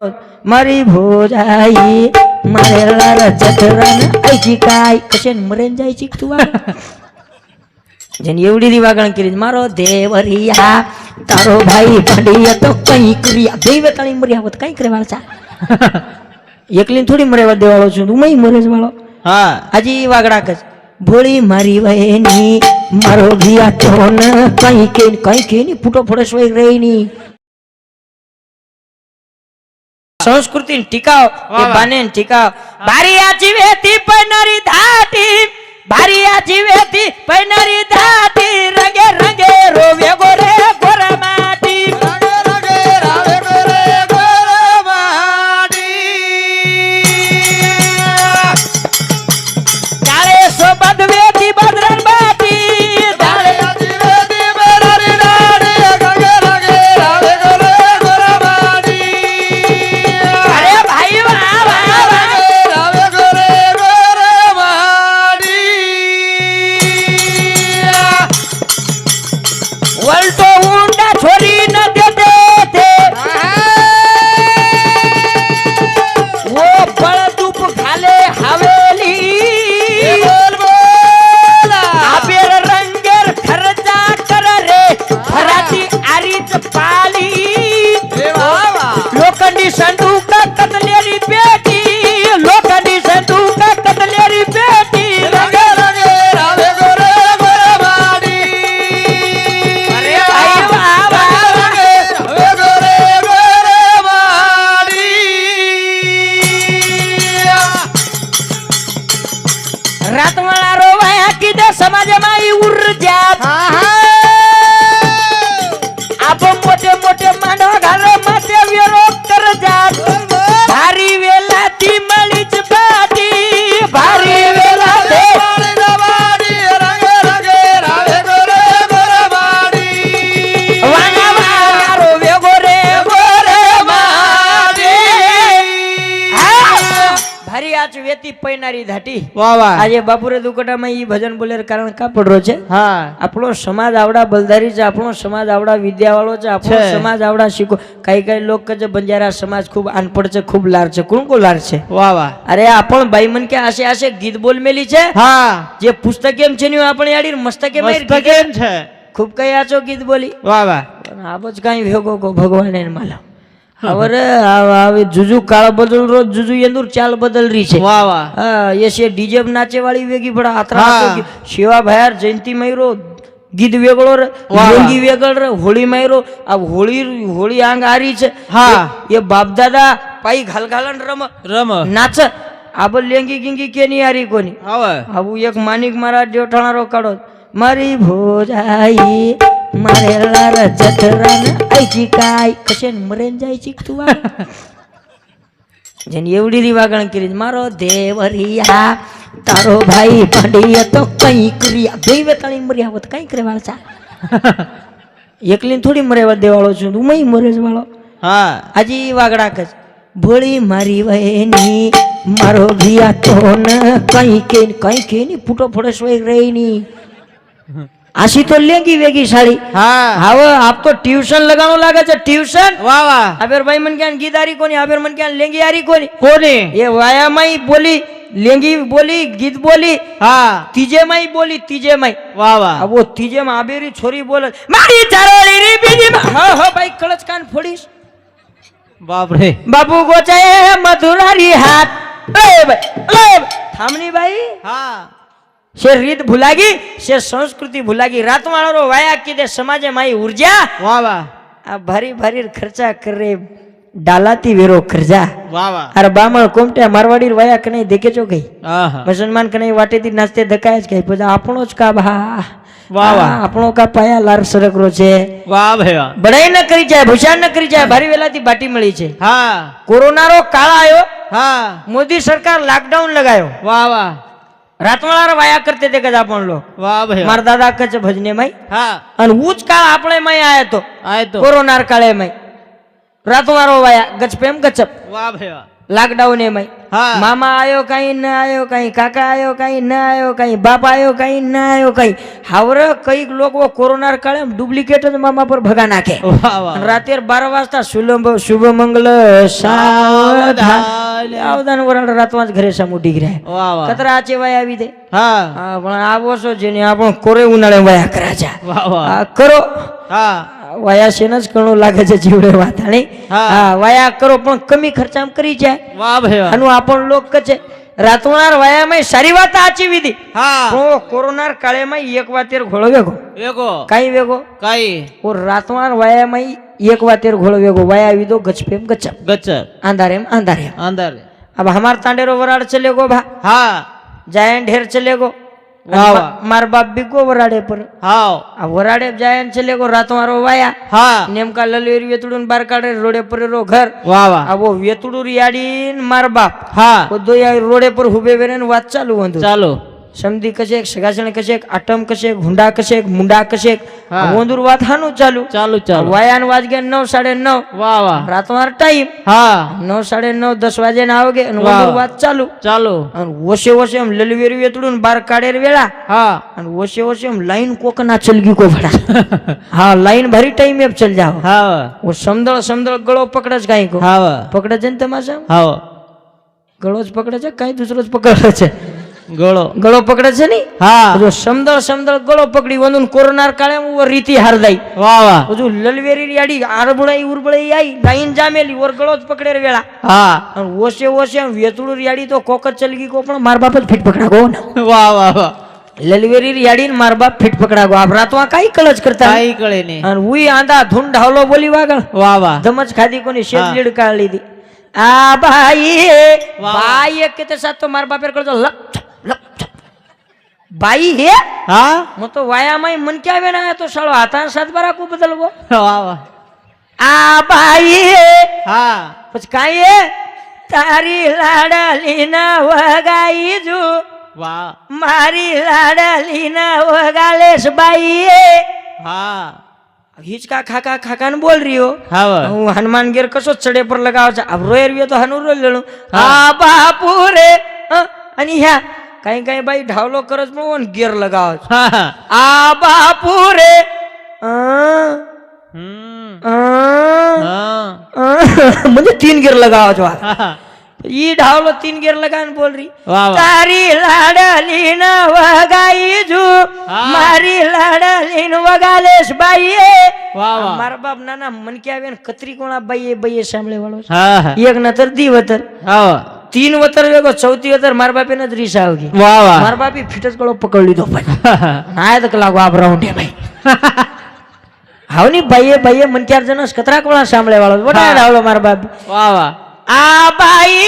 मारी भोजाई मारेला जठरान आईची काय कशे मरेन जायची तू जन एवढी दिवागण केली मारो देवरिया तारो भाई भांडिया तो कई क्रिया देवताणी मर्यावत कई करे वाळचा एकली थोडी मर्यावत देवाळो છું તું મય મરેજ વાળો હા આજી વાગડા કચ ભોળી મારી વહેની મારો ઘિયા ચોન કઈ કે ની ફૂટો ફોડસ વઈ રહી ની संस्कृति टिकाव के बाने टिकाव भारिया जीवेती पैनरी धाटी भारिया जीवेती पैनरी धाटी रगे रगे रोवे गोरे गोरा माटी રગે રગે રાવે કરે ગોરમાડી डाले सो बदवेती बदरन बाटी डाले જીવેતી બરારી ડાડી રગે રગે રાવે કરે ગોરમાડી अरे भाई वाह वाह वाह રાવે કરે ગોરમાડી वल्टो ऊंडा छोरी न देते थे वो बड़दुप खाले हवेली બોલ બોલ आबेर रंगेर खर्चा कर रे भराती आरीच पाली એ વાહ વાહ लोखंडी संदूक कतलेरी पेटी लोखंडी संदूक कतलेरी पेटी રગે રગે રાવે કરે ગોરમાડી अरे भाई वाह वाह वाह રાવે કરે ગોરમાડી रात वाला रोवाया की दे समाज माई ऊर्जा आप मोठे मोठे मांडव घालो माते विरोध कर जात भारी वेला ती मळीच बाटी भारी वेला ते રગે રગે રાવે કરે ગોરમાડી वाना वाना रोवे गोरे गोरे माटी भारी आच वेती पैनारी धाटी વાહ વાહ આજે બાપુરે દુકટામાં ઈ ભજન બોલેર કારણ કા પડરો છે હા આપણો સમાજ આવડા બલધારી છે આપણો સમાજ આવડા વિદ્યાવાળો છે આપણો છે. સમાજ આવડા શીખો કઈ કઈ લોક કે બંજારા સમાજ ખૂબ અનપઢ છે ખૂબ લાર છે કોણ કો લાર છે વાહ વાહ અરે આપણ ભાઈ મન કે આશે આશે ગીત બોલ મેલી છે હા જે પુસ્તક એમ છે ને આપણે આડી મસ્તકે મારી મસ્ત કેમ છે ખૂબ કઈ આચો ગીત બોલી વાહ વાહ પણ આબજ કાઈ ભેગો કો ભગવાન એને માલા હવે હવે જુજુ કાળ બદલ રોજ જુજુ એંદુર ચાલ બદલ રહી છે વાહ વાહ હા ये से डीजे नाचे वाली वेगी बड़ा आतरा हाँ। शिवा भायर जयंती मैरो गीत वेगळो रे वाह। लोंगी वेगळ रे होळी मैरो अब होळी होळी आंग आरी छे हाँ। ये बाप दादा पाई घाल घालन रम રમ नाच अब लेंगी गिंगी केनी आरी कोनी હવે अब एक मानिक महाराज जेठाणा रो काढो मारी भोजाई मारेला र जठरान आईची काय कशे मरेन जायची तू जन एवढी दिवागण केली मारो देवरिया तारो भाई भांडिया तो कई क्रिया देवताणी मर्यावत कई करे वाळचा एकली थोडी मर्यावत देवाळो છું તું મય મરેજ વાળો હા આજી વાગડા કચ ભોળી મારી વહેની મારો ઘિયા ચોન કઈ કે ની ફૂટો ફોડસ વઈ રહી ની આશી તો લેંગી વેગી સાડી હા હવે આપ તો ટ્યુશન લગાણો લાગે છે ટ્યુશન વાહ વાહ આબેર ભાઈ મન ક્યાં ગીદારી કોની આબેર મન ક્યાં લેંગી આરી કોની કોની ये वायामाई बोली लेंगी बोली गीत बोली હા तीजे माई बोली तीजे माई વાહ વાહ अब वो तीजे में आबेरी छोरी बोल मारी चारोली री बीजी में हो भाई कळच कान फोड़ीस બાપ રે बाबू गोचाए मधुरारी हाथ ए भाई थामनी भाई હા से रीत भुलागी से संस्कृति भुलागी रात वालो रो वाया की दे समाजे माई ऊर्जा વાહ વાહ आ भारी भारी खर्चा करे डालाती वेरो खर्चा વાહ વાહ अरे बामळ कोमट्या मारवाडी वाया कने देखे चो गई આહા मुसलमान कने वाटेती नाचते धकाय ज गई પછી આપણો જ કા ભા વાહ વાહ આપણો કા પાયા લાર સરકરો છે વાહ ભાઈ વાહ બડાઈ ન કરી જાય ભૂષણ ન કરી જાય ભારી વેલાથી બાટી મળી છે હા કોરોના રો કાળ આયો હા મોદી સરકાર લોકડાउन लगायो વાહ વાહ રાતવાળા વાયા કરતે તે કદા પણ લો વાહ ભાઈ માર દાદા કચ ભજને માં હા અને ઉચ કાળ આપણે માં આયો તો આય તો કોરોના કાળે માં રાતવારો વાયા ગચપેમ ગચપ વાહ ભાઈ વાહ લોકડાઉન એમાં હા મામા આયો કઈ ન આયો કઈ કાકા આયો કઈ ન આયો કઈ બાપ આયો કઈ ન આયો કઈ હાવરે કઈક લોકો કોરોના કાળે ડુપ્લિકેટ જ મામા પર ભગા નાખે વાહ વાહ અને રાતે 12 વાગતા શુભ મંગલ સાવધાન વરાળ રાતમાં જ ઘરે સામુ ડીગરા વાહ વાહ કતરા આચે વાય આવી દે હા હા પણ આવો છો જેને આપણો કોરે ઉનાળે વાયા કરા છે વાહ વાહ આ કરો હા વાયા છે ને જ ઘણું લાગે છે જીવડે વાતાણી હા. હા વાયા કરો પણ કમી ખર્ચામાં કરી જાય વાહ ભાઈ વાહ આનું આપણ લોક છે રાતોનાર વાયામાં સારી વાત આચી વિધી હા પણ કોરોનાર કાળેમાં એક વાતેર ઘોળો વેગો વેગો કાઈ વેગો કઈ ઓ રાતોનાર વાયામાં એક વાતેર ઘોળો વેગો વાયા વિદો ગચપેમ ગચપ ગચર આંધારેમ આંધારેમ અંદર अब हमार तांडेरो वराड़ चले गो भा હા जायन ढेर चले गो वाह वाह मार बाप भी गो वराड़े पर હાવ आ वराड़े जायन चले गो रात मारो वाया હા नेमका ललवेर वेतुडून बार काढे रोडे पर रो घर વાહ વાહ आ वो वेतुडू रियाडीन मार बाप હા वो दो या रोडे पर हुबे वेरेन वात चालू वंदु ચાલો समधी कशे सगासण कशे आटम कशे हुंडा कशे मुंडा कशे हाँ. वंदुर वात हानु चालू ચાલુ ચાલો वायान वाज गए 9 9:30 વાહ વાહ रात मार टाइम હા 9 9:30 10 वाजे ना आवगे અને वाह. વંદુર વાત ચાલુ ચાલો અને ઓશે ઓશે આમ લલવેર વેતડું બાર કાઢેર વેળા હા અને ઓશે ઓશે આમ લાઈન કોકના ચલગી કો ભડા હા લાઈન ભરી ટાઈમ એપ ચલ જાઓ હા वो समदळ समदळ गळो पकड़े ज काई को હા पकड़े जन तमाशा હા गळो ज पकड़े छे काई दूसरो ज पकड़े छे ગળો गळो पकड़े छे नी હા जो समदळ समदळ गळो पकड़ी वंदुन कोरोना काळे वो रीति हारदाई વાહ वाह जो ललवेरी याडी आरबळाई उरबळाई आई लाईन जामेली और गळो ज पकड़े वेळा હા અને ઓશે ઓશે આમ વેતડું રિયાડી તો કોક જ ચલગી કો પણ માર બાપ જ ફીટ પકડા ગો ને વાહ વાહ વાહ લલવેરી રિયાડી ને માર બાપ ફીટ પકડા ગો આ રાતમાં કાઈ કળજ કરતા કાઈ કળે નહીં અને ઉઈ આંધા ધૂન ઢાલો બોલી વાગળ વાહ વાહ ધમજ ખાધી કોની શેજ હા. લીડ કાઢ લીધી આ ભાઈ વાહ. ભાઈ એક કે સાથ તો માર બાપે કરજો લપ છપ, લપ છપ. ભાઈ હે હા હું તો વાયામાં મન કે આવે ના તો સાળો હાથા સાત બારા કો બદલવો વાહ વાહ આ ભાઈ હા પછી કાઈ હે તારી લાડલીના વગાઈ જુ વાહ મારી લાડલીના વગાલેશ બાई હા हिचका खाका खाका न बोल रही हो હા હું હનુમાન ગેર કશો ચડે પર લગાવ છે આ રોય રહ્યો તો હનુ રોય લેણું હા. આ બાપુ રે અને ह्या કઈ કઈ ભાઈ ઢાવલો કરજ પણ ગેર લગાવ છે હા આ બાપુ રે હા मुझे 3 गियर लगाओ છો હા ઈ ઢાવલો 3 गियर लगाने बोल रही વાહ વાહ તારી લાડલી ન વગાઈ જુ હા. મારી લાડલી ન વગાલેશ બાઈ વાહ વાહ મારા બાપ નાના મન કે આવે ને કતરી કોણા બાઈએ બાઈએ સાંભળે વાળો છે હા હા એક નતર દી વતર હા 3 વતર વેગો ચૌથી વતર મારા બાપે ન જ રીસ આવગી વાહ વાહ મારા બાપી ફીટ જ ગળો પકડી લીધો ભાઈ ના તો કલાક આપ રાઉન્ડ ભાઈ હાવની બાઈએ મન ક્યાર જનસ કતરા કોણા સાંભળે વાળો વડા હા. ડાવલો મારા બાપ વાહ વાહ આ બાઈ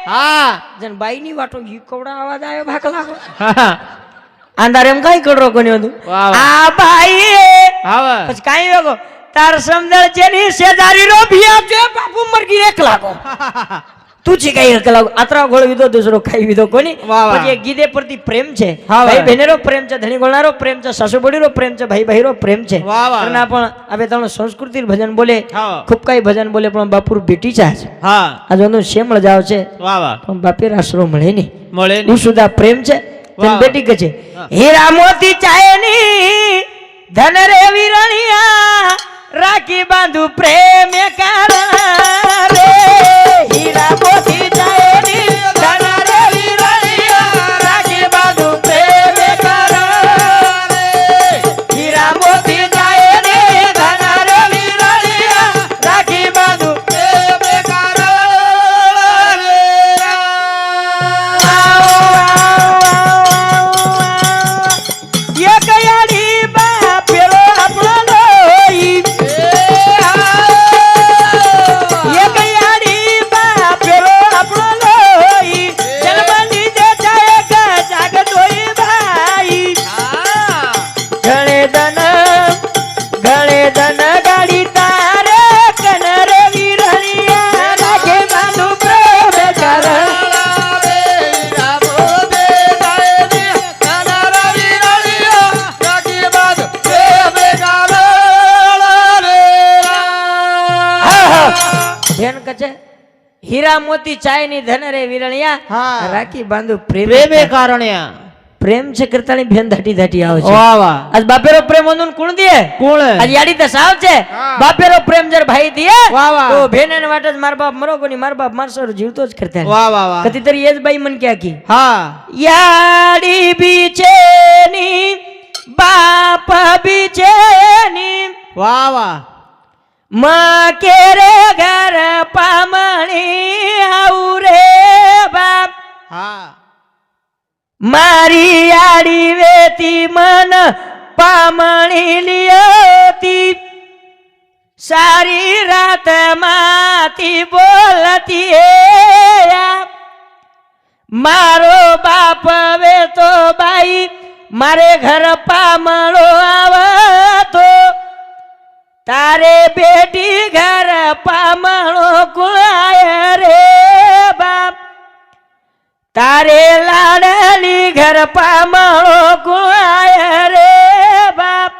હા જન બાઈ ની વાટો ઈ કવડા અવાજ આવ્યો ભાકલા હા આંધાર એમ કઈ કડરો કોની હતું વાહ વાહ આ બાઈ હા પછી કાઈ વેગો તાર સમદળ જેની સેજારી રો ભિયા છે બાપુ મરગી એક લાગો તું છી કઈ એક લાગો આતરા ગોળ વિધો દૂસરો ખાઈ વિધો કોની વાહ વાહ. પછી એક ગીધે પરથી પ્રેમ છે હા ભાઈ વાહ. બહેનેરો પ્રેમ છે ધણી ગોળનારો પ્રેમ છે સાસુ બડીરો પ્રેમ છે ભાઈ ભાઈરો પ્રેમ છે વાહ વાહ. અને પણ હવે તમને સંસ્કૃતિ ભજન બોલે હા ખૂબ કઈ ભજન બોલે પણ બાપુર બેટી છે હા આ જોનું શેમળ જાવ છે વાહ વાહ પણ બાપે આશરો મળે નહીં મળે હું સુધા પ્રેમ છે વાહ. તેની બેટી કે છે હા. હીરા મોતી ચાયની ધન રે વિરણિયા રાખી બાંધુ પ્રેમ કારણ રે હીરા મોતી ચાયની ધન રે વિરણિયા રાખી બાંધુ પ્રેમ કારણ રે હીરા મોતી ચાયની ધન રે વિરણિયા રાખી બાંધુ પ્રેમ કારણ રે ये कयाड़ी बापेरो आपलो लोई ये कयाड़ी હીરા મોતી ચાય ની ધન રે વિરણિયા હા. રાખી બાંધુ પ્રેમ પ્રેમે કારણ્યા પ્રેમ છે કરતાની ભેન ધાટી ધાટી આવે છે વાહ વાહ આજ બાપેરો પ્રેમ ઓનું કોણ દે કોણ આજ યાડી તો સાવ છે હા. બાપેરો પ્રેમ જર ભાઈ દે વાહ વાહ. તો ભેન એને વાટ જ માર બાપ મરો કોની માર બાપ મારસો જીવતો જ કરતા વાહ વાહ વાહ કતી તરી એ જ બાઈ મન ક્યાં કી હા યાડી બીચેની બાપ બીચેની વાહ વાહ માં કેરે ઘર પામણી આવું રે બાપ હા મારી યાડી વેતી મન પામણી લિયોતી સારી રાત માતી બોલતી એ મારો બાપ વે તો બાઈ મારે ઘર પામણો આવતો તારે બેટી ઘર પામણો કુળાય રે બાપ તારે લાડલી ઘર પામણો કુળાય રે બાપ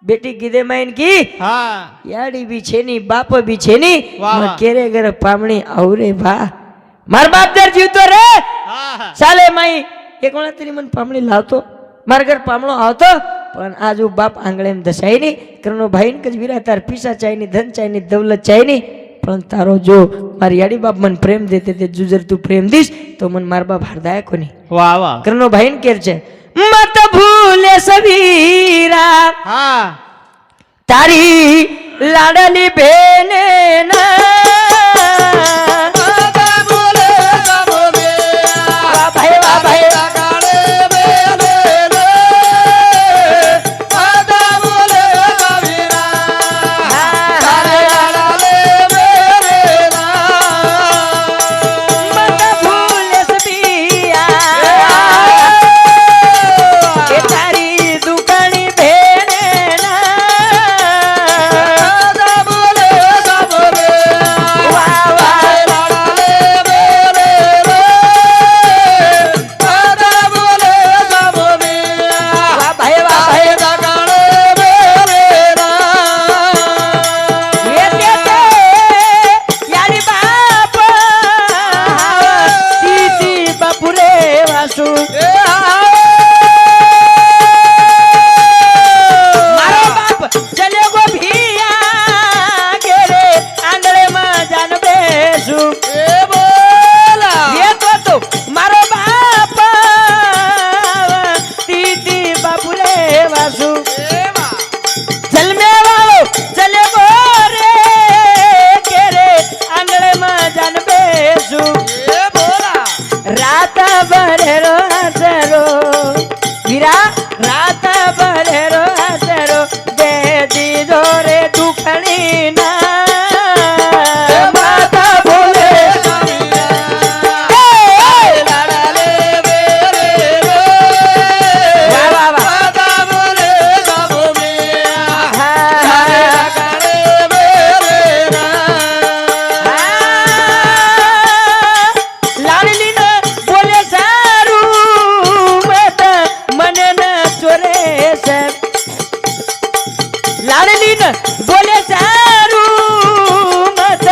બેટી કીધે માઈન કી હા યાડી બી છે ની બાપ બી છે ની વાહ વાહ. કેરે ઘર પામણી આવરે ભા માર બાપ દર જીવતો રે હા ચાલે માઈ એક વણા તેરી મન પામણી લાવતો મારા ઘર પામણો આવતો પણ આજ હું બાપ આંગળે એમ દસાય ની કરનો ભાઈ ને કજ વિરા તાર પીસા ચાય ની ધન ચાય ની દૌલત ચાય ની પણ તારો જો મારી યાડી બાપ મન પ્રેમ દેતે તે જુજર તું પ્રેમ દીશ તો મન માર બાપ હરદાય કોની વાહ વાહ કરનો ભાઈ ને કેર છે મત ભૂલે સવીરા હા તારી લાડલી બેને ના દાદા બોલે સાબોલે વાહ ભાઈ વાહ ભાઈ કાળે બેલે રે દાદા બોલે સાવીરા તારે લાડલે બેરે મત ભૂલે સબિયા એ તારી દુકાની ભેને ના દાદા બોલે સાબોલે વાહ વાહ લાડલે બેરે દાદા બોલે સાબોલે વાહ ભાઈ વાહ ભાઈ કાળે બેરે એ તે યારી બાપ તીતી બાપુરે વાસુ મારો બાપ ચલ્યો ગો ભીયા ઘેરે આંગળે માં જાન બેસું એ તો મારો બાપ તીતી બાપુરે વાસુ જલમે વાળો ચલ્યો ગો રે ઘેરે આંગળે માં જાન બેસું રાત ભરેરો હસરો વીરા રાત ભરેરો હસરો દે દીધો રે દુખણી ના માતા ભૂલે વાહ વાહ વાહ હા લાડલી ને બોલે સારું મત મને ન ચોરે છે લાડલી ને બોલે સારું મત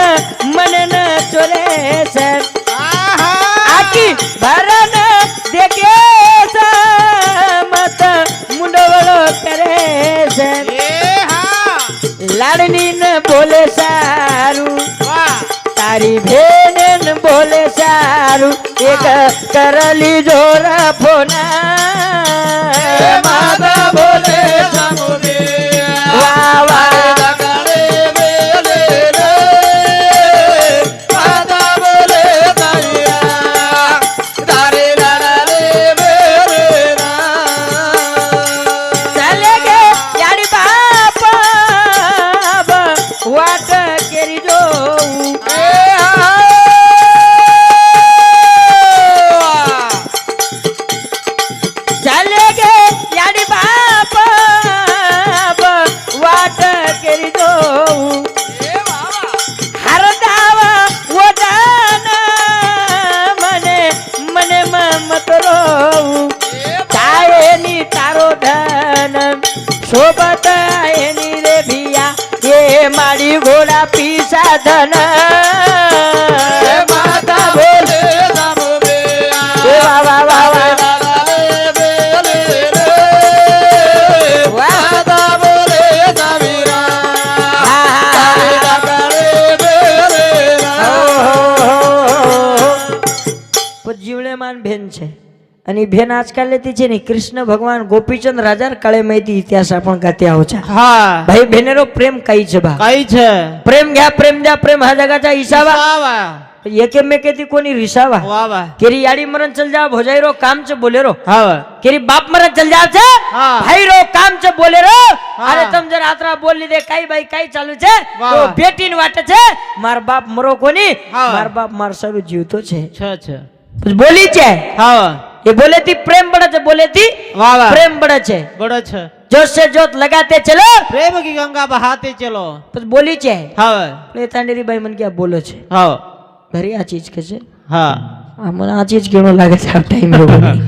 મને ન ચોરે છે આકી ભરન દેખે છે મત મુંડવળો કરે છે લાડલી ને બોલે સારું તારી ભેન ને બોલે સારું એક કરલી જોર ફોના માતા બોલે વાહ વાહ ચાલે ગે યારી બાપ વાટ કેરી જોઉં ચાલે ગે યારી બાપ યુવાન બેન છે અને ઈ બેન આજકાલ લેતી છે ને કૃષ્ણ ભગવાન ગોપીચંદ રાજા કાળે માહિતી ઇતિહાસ પણ ગાત્યા હો છે હા ભાઈ બહેનેરો પ્રેમ કઈ છે બા કઈ છે પ્રેમ ગયા પ્રેમ જા પ્રેમ હાજા ગાચા ઈસાવા વાવા એકે મેં કેતી કોની રીસાવા વાવા કેરી याडी मरण चल जा भोजाई रो काम च बोले रो હા केरी बाप मरण चल जा छे हाँ। भाई रो काम च बोले रो हाँ। अरे तुम जरा आतरा बोल ली दे काई भाई काई चालू छे वाह, तो वाह। बेटी न वाटे छे मार बाप मरो कोनी हाँ। मार बाप मार सरू जीवतो छे છે कुछ बोली छे હા ये बोले थी प्रेम बड़ा छे बोले थी વાવા प्रेम बड़ा छे બડો છે जोत से जोत लगाते चलो પ્રેમ કી ગંગા બહાતે ચલો कुछ बोली छे હા ले तांडेरी भाई मन क्या बोलो छे હા भरी आ चीज के छे હા મને આ ચીજ કેવો લાગે છે આ ટાઈમ રોગની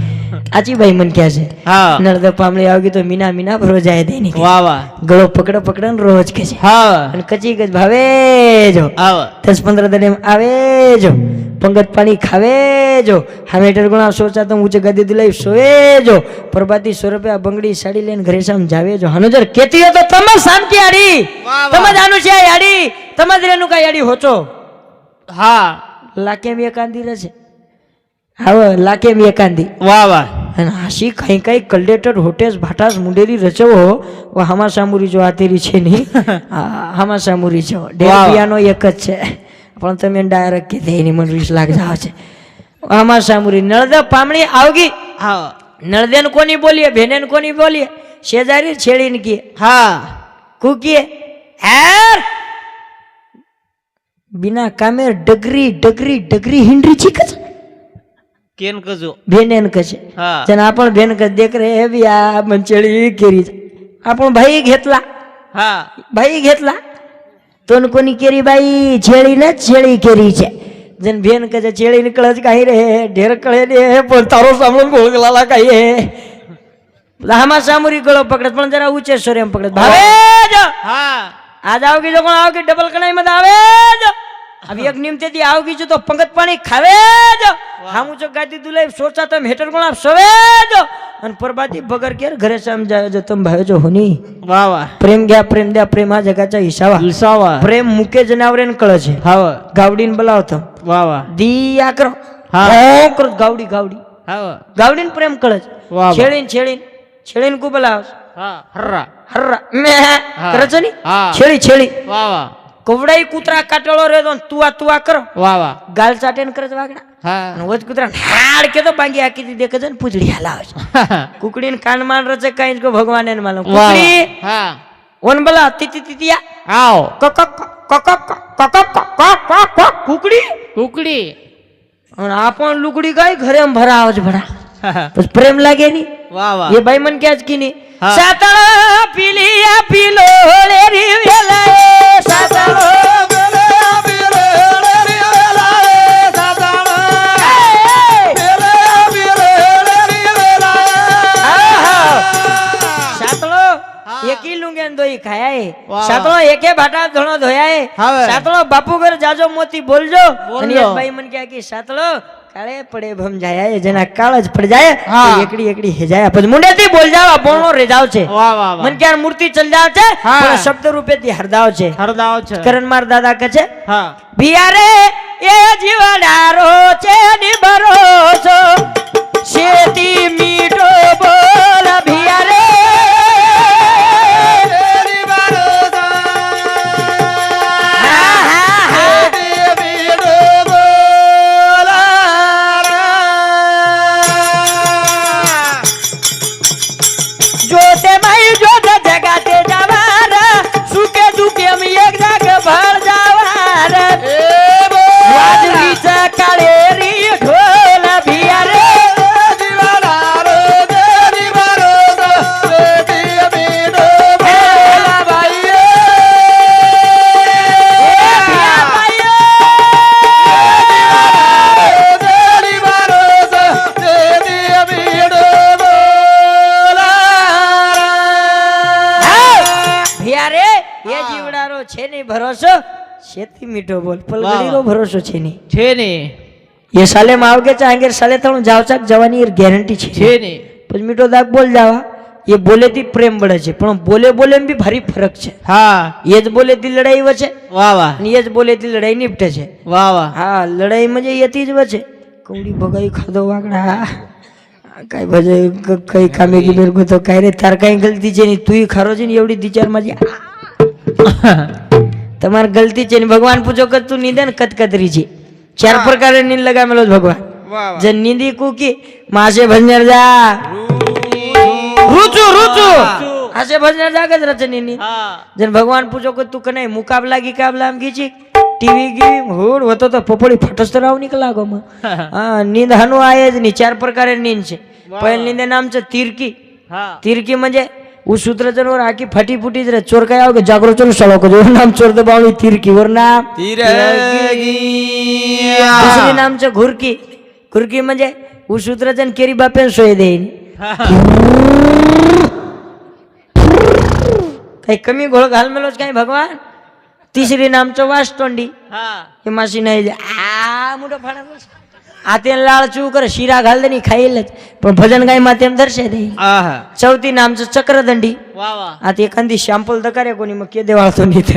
આજી ભાઈ મન ક્યાં છે હા નળદ પામળી આવી તો મીના મીના રોજ આય દે ની વાવા ગળો પકડો પકડો ને રોજ કે છે હા અને કચી કચ ભાવે જો આવ 10-15 દડે આવે જો પંગત પાણી ખાવે જો હામેટર ગુણા સોચા તો ઊંચે ગદી દિલાઈ સોવે જો પ્રભાતી 100 રૂપિયા બંગડી સાડી લઈને ઘરે સામ જાવે જો હનુજર કેતી હો તો તમે સામ की આડી વાહ, વાહ। તમે જાનું છે આ આડી તમે જ રેનું કા આડી હોચો હા લાકેમ એકાંદી રહે છે હવે લાકેમ એકાંદી વાવા અને હાસી કઈ કઈ કલ્ડેટર હોટેસ ભાટાસ મુંડેરી રચવો વા હમા સામુરી જો આતેરી છે નહીં હમા સામુરી જો ડેરબિયાનો એક જ છે પણ તમે ડાયરેક્ટ કે દે ની મન 20 લાખ જાવ છે હમા સામુરી નળદ પામણી આવગી હા નળદેન કોની બોલીએ બેનેન કોની બોલીએ શેજારી છેડીને કીએ હા કુકીએ હેર बिना कामेर डगरी डगरी डगरी हिंडरी चीक કેન કજો बेनेन कसे હા जन आपण बेन क देख रे हे बिया मंचळी केरी आपण भाई घेतला હા भाई घेतला तोन कोणी केरी बाई छेळी न छेळी केरी छे जन बेन कसे छेळी निकळच काही रे ढेर कळे रे पण तारो सामळून गोळगलाला काही हे लामा सामुरी गळो पकडत पण जरा ऊंचे सोरेम पकडत भावे जो હા आज आओगी जो कोण आओगी डबल कणाई मध्ये आवे जो अब एक निमते दी आओगी जो तो पंगत पाणी खावे जो हम जो गादी दुलाई सोचा तुम हेटर कोण आप सोवे जो अन परबाती बगर केर घरे समजाय जो तुम भाई जो होनी વાવા प्रेम घ्या प्रेम द्या प्रेम हा जगाचा हिसावा વિસાવા प्रेम मुके जनावरेन कळ छे હા गावडीन बोलावतो વાવા दी या करो हाँ। हो करो गावडी गावडी હા गावडीन प्रेम कळ वाह, वाह। छेडीन छेडीन छेडीन को बोलाव હા હર્રા हर्रा मे हाँ। करच नी हाँ। छेडी छेडी વાવા કવડાઈ કૂતરા કાટળો રે તો તુઆ કરો વાવા ગાલ ચાટેન કરજ વાગડા હા અને વચ કૂતરા હાડ કે તો બાંગી આકી દી દેખે છે ને પૂજડી હલાવે છે કુકડીન કાન માન રચે કાઈ કો ભગવાન ને માલુમ કુકડી હા ઓન બલા તીતી તીતિયા આવ કક કક કક કુકડી કુકડી અને આપણ લુગડી ગાય ઘરે એમ ભરાવ જ ભરા પછી પ્રેમ લાગે ની વાવા ये भाई मन क्या की नहीं हाँ। सातड़ा पीलिया पीलो रे री वेला सातड़ा सातड़ो एक ही लूंगे दो ही खाया है वाह। सातड़ो एक भाटा धोनो धोया है हाँ। सातड़ो बापू घर जाजो मोती बोलजो बोलजो। અને એક ભાઈ मन क्या की सातड़ो કાળે પડે ભમ જાય જેના કાળ જ પડ જાય હા. એકડી એકડી હે જાય પછી મુંડેથી બોલ જાવ બોણો રે જાવ છે વાહ વાહ વાહ મન ક્યાં મૂર્તિ ચલ જાવ છે હા. પણ શબ્દ રૂપે થી હરદાવ છે હરદાવ છે કરણ માર દાદા કહે છે હા બિયારે એ જીવડારો છે ની ભરોસો શેતી મીઠો બોલ બિયારે હા, હા, હા. જોતે માઈ જોત જગાતે જવાર સુકે દુકે અમે એક જાગ ભર જવાર વાદળી ચકાળેરી ઢોલ ભિયારે ભિયારે એ જીવડારો છે નહીં ભરોસો શેતી મીઠો બોલ પલગડીનો ભરોસો છે નહીં છે ને ये साले में आओगे चाहेंगे साले तो जाओ चाक जवानी गारंटी છે छे ને પછી મીઠો દાગ બોલ જાવા ये बोले थी प्रेम बढ़े છે પણ બોલે બોલે में भी भारी फरक છે હા ये જ बोले थी लड़ाई वचे વાહ વાહ અને ये જ बोले थी लड़ाई निपटे છે વાહ વાહ हाँ लड़ाई में ये थी જ वचे कवडी बघाई खादो वागडा काय भजे काही कामे की मेरे को तो काय रे तार काही गलती છે ની તું ખરો છે ને એવડી દિચાર માં તમાર ગલતી છે ને ભગવાન પૂછો કે તું નિંદન કતકતરી છે ચાર પ્રકારે નીંદ લગામેલો છે ભગવાન વાહ જે નીંદી કુકી માસે ભજનર જા રૂચુ આસે ભજનર જા કે રચની ની હા જન ભગવાન પૂછો કે તું કને મુકાબલા આમ ગીચી ટીવી ગી હોડ હોતો તો પોપડી ફટસ્તરાવ નીકળાગો માં હા નીંદ હनु આયે જ ની ચાર પ્રકારે નીંદ છે પહેલ નીંદ નામ છે તીરકી હા તીरकी म्हणजे वो सूत्र जनवर आकी फटी फुटी जरा चोर काय आओगे जागरो चलो सड़ो को जो नाम चोर दबावनी तीरकी वर नाम दूसरी नाम છે घुरकी घुरकी म्हणजे वो सूत्र जन केरी बापेन सोय देईन काही कमी घोळ घाल मेलोच काही भगवान तिसरी नाम છે वासतोंडी હા એ માસી નહીં આ મોટો ફાડા આતે લાળ ચૂ કરે શીરા ઘાલ દે ની ખાઈ લે પણ ભજન ગાય માં તેમ દર્શે દે આહા चौथी नाम છે चक्रदंडी વાહ વાહ आता एखादी शॅम्पल दकारे कोणी मग के देवाळतो नीत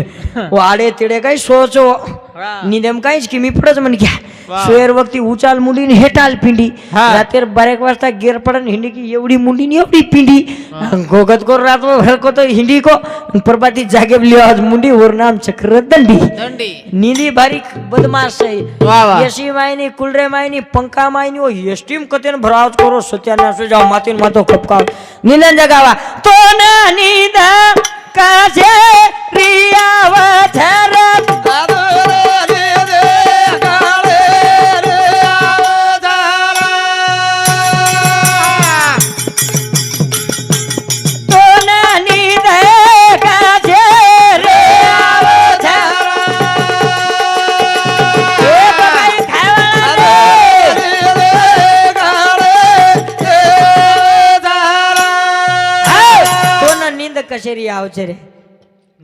वो आडे तिडे काय सोचो હા निदेम काहीच की मी पुढंच म्हण घ्या वा. सोयर वक्ती उचाल मुंडी हेटाल पिंडी हा. रात्री 12 वाजता गेर पडन हिंडी की एवढी मुंडी नि एवढी पिंडी गोगत को रात भर को तो हिंडी को प्रभाती जागे लियो आज मुंडी वर नाम चक्रदंडी दंडी नीली बारीक बदमाश है वा वा यशी मायनी कुलरे मायनी पंखा मायनी ओ एस्टीम कतेन भरावच करो सत्यानाश जाओ मातीन मातो खपका निलन जगावा तो ना नीद काजे रियावा धरत तो ना नीद काजे रियावा धरत ए बगाई खावाला તો ના નીંદ કશેરી આવશે રે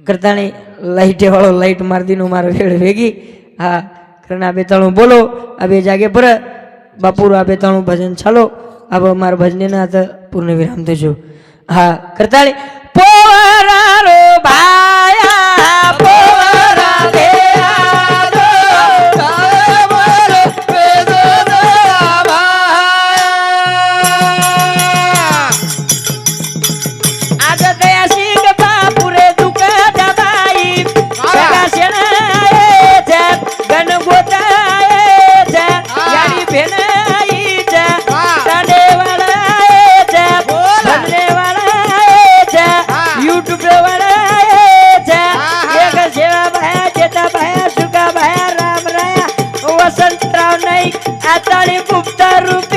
કરતાણી લાઈટે વાળો લાઈટ મારદી નું મારો વેળ વેગી હા કરના બે તણું બોલો આ બે જાગે પર બાપુર આ બે તણું ભજન ચાલો આબ મારા ભજને ના તો પૂર્ણ વિરામ દેજો હા કરતાણી પોરારો ભાયા પોરા आज दया सिंग बापुरे दुका दबाई सगा सेनाए जा गण गोताए जा यारी भेनाई जा तांडे वाळाए जा भजने वाळाए जा यूट्यूब वाळाए जा एक सेवा भाया जेता भाया सुका भाया राम राया वसंतराव नाईक आताळी गुप्ता रूप